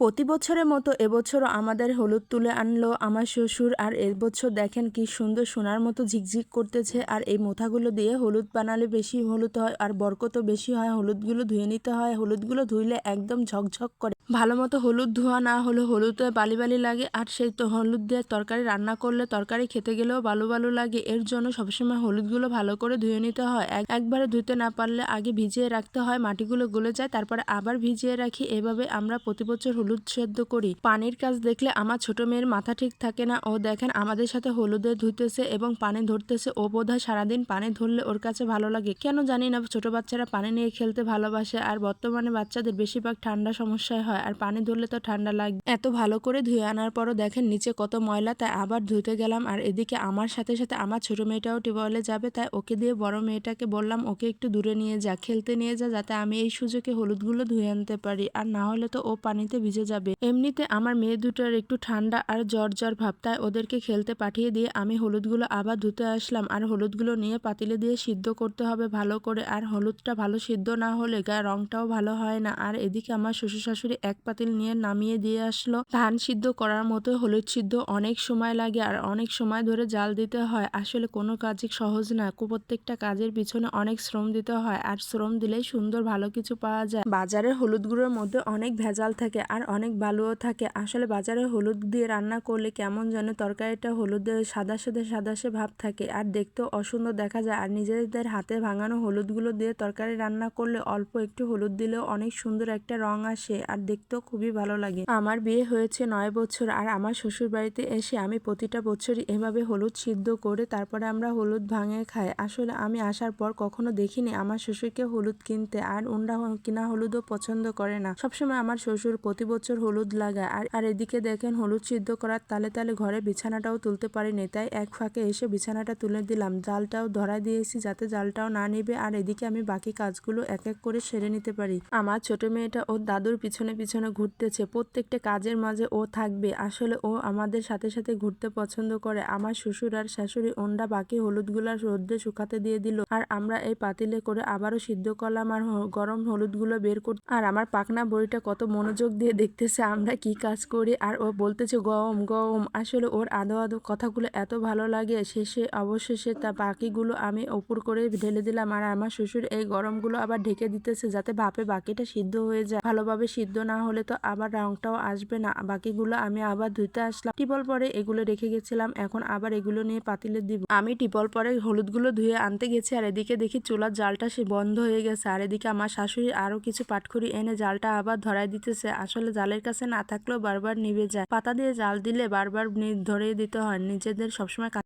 প্রতি বছরের মতো এবছরও আমাদের হলুদ তুলে আনলো আমার শ্বশুর। আর এবছর দেখেন কি সুন্দর সোনার মতো ঝিকঝিক করতেছে। আর এই মোথাগুলো দিয়ে হলুদ বানালে বেশি হলুদ হয় আর বরকতও বেশি হয়। হলুদগুলো ধুয়ে নিতে হয়, হলুদগুলো ধুইলে একদম ঝকঝক করে। ভালো মতো হলুদ ধোয়া না হলে হলুদে বালি বালি লাগে। আর সেই তো হলুদ দিয়ে তরকারি রান্না করলে তরকারি খেতে গেলেও বালু বালু লাগে। এর জন্য সবসময় হলুদগুলো ভালো করে ধুয়ে নিতে হয়। একবারে ধুতে না পারলে আগে ভিজিয়ে রাখতে হয়, মাটিগুলো গলে যায়, তারপরে আবার ভিজিয়ে রাখি। এভাবে আমরা প্রতি বছর হলুদ সেদ্ধ করি। পানির কাজ দেখলে আমার ছোট মেয়ের মাথা ঠিক থাকে না। ও দেখেন আমাদের সাথে হলুদে ধুইতেছে এবং পানি ধরতেছে। ও বোধহয় সারাদিন পানি ধরলে ওর কাছে ভালো লাগে, কেন জানি না। ছোট বাচ্চারা পানি নিয়ে খেলতে ভালোবাসে। আর বর্তমানে বাচ্চাদের বেশিরভাগ ঠান্ডা সমস্যায় হয়, আর পানি ধরলে তো ঠান্ডা লাগে। এত ভালো করে ধুয়ে আনার পরও দেখেন নিচে কত ময়লা, তাই আবার ধুইতে গেলাম। আর এদিকে আমার সাথে সাথে আমার ছোট মেয়েটাও টিউবওয়েলে যাবে, তাই ওকে দিয়ে বড় মেয়েটাকে বললাম ওকে একটু দূরে নিয়ে যা, খেলতে নিয়ে যা, যাতে আমি এই সুযোগে হলুদগুলো ধুয়ে আনতে পারি। আর না হলে তো ও পানিতে ভিজে যাবে। এমনিতে আমার মেয়ে দুটোর একটু ঠান্ডা আর জ্বর জ্বর ভাব, তাই ওদেরকে খেলতে পাঠিয়ে দিয়ে আমি হলুদগুলো আবার ধুতে আসলাম। আর হলুদগুলো নিয়ে পাতিলে দিয়ে সিদ্ধ করতে হবে ভালো করে। আর হলুদটা ভালো সিদ্ধ না হলে গায়ে রংটাও ভালো হয় না। আর এদিকে আমার শ্বশুর শাশুড়ি এক পাতিল নিয়ে নামিয়ে দিয়ে আসলো। ধান সিদ্ধ করার মতো হলুদ সিদ্ধ অনেক সময় লাগে আর অনেক সময় ধরে জাল দিতে হয়। আসলে কোনো কাজই সহজ না, প্রত্যেকটা কাজের পিছনে অনেক শ্রম দিতে হয়। আর শ্রম দিলেই সুন্দর ভালো কিছু পাওয়া যায়। বাজারের হলুদগুলোর মধ্যে অনেক ভেজাল থাকে আর অনেক বালুও থাকে। আসলে বাজারে হলুদ দিয়ে রান্না করলে কেমন যেন তরকারিটা হলুদের সাদা সাদা সাদা সে ভাব থাকে আর দেখতেও অসুন্দর দেখা যায়। আর নিজেদের হাতে ভাঙানো হলুদগুলো দিয়ে তরকারি রান্না করলে অল্প একটু হলুদ দিলেও অনেক সুন্দর একটা রং আসে আর দেখতেও খুবই ভালো লাগে। আমার বিয়ে হয়েছে 9 বছর আর আমার শ্বশুর বাড়িতে এসে আমি প্রতিটা বছরই এভাবে হলুদ সিদ্ধ করে তারপরে আমরা হলুদ ভাঙে খাই। আসলে আমি আসার পর কখনো দেখিনি আমার শ্বশুরকে হলুদ কিনতে, আর ওনরা কিনা হলুদও পছন্দ করে না। সবসময় আমার শ্বশুর প্রতি বছর হলুদ লাগায়। আর এদিকে দেখেন হলুদ সিদ্ধ করার তালে তালে ঘরে বিছানাটাও তুলতে পারিনি, তাই এক ফাঁকে এসে বিছানাটা তুলে দিলাম। জালটাও ধরায় দিয়েছি যাতে জালটাও না নিবে। আর এদিকে আমি বাকি কাজগুলো এক এক করে সেরে নিতে পারি। আমার ছোট মেয়েটা ওর দাদুর পিছনে পিছনে ঘুরতেছে, প্রত্যেকটা কাজের মাঝে ও থাকবে। আসলে ও আমাদের সাথে সাথে ঘুরতে পছন্দ করে। আমার শ্বশুর আর শাশুড়ি ওনরা বাকি হলুদগুলা রোদ্রে শুকাতে দিয়ে দিল। আর আমরা এই পাতিলে করে আবারও সিদ্ধ করলাম আর গরম হলুদগুলো বের করতে। আর আমার পাকনা বড়িটা কত মনোযোগ দিয়ে দেখতেছে আমরা কি কাজ করি। আর ও বলতেছে গম গম। আসলে ওর আদো আদো কথাগুলো এত ভালো লাগে। শেষে অবশেষে তা বাকিগুলো আমি উপর করে ঢেলে দিলাম। আর আমার শ্বশুর এই গরমগুলো আবার ঢেকে দিতেছে যাতে ভাপে বাকিটা সিদ্ধ হয়ে যায়। ভালোভাবে সিদ্ধ না হলে তো আবার রংটাও আসবে না। বাকিগুলো আমি আবার ধুতে আসলাম। টিপল পরে এগুলো রেখে গেছিলাম, এখন আবার এগুলো নিয়ে পাতিলে দিব। আমি টিপল পরে হলুদগুলো ধুয়ে আনতে গেছি আর এদিকে দেখি চুলার জালটা সে বন্ধ হয়ে গেছে। আর এদিকে আমার শাশুড়ি আরো কিছু পাটখড়ি এনে জালটা আবার ধরায় দিতেছে। আসলে জালের কাছে না থাকলেও বারবার নিভে যায়। পাতা দিয়ে জাল দিলে বারবার ধরিয়ে দিতে হয়। নিজেদের সবসময়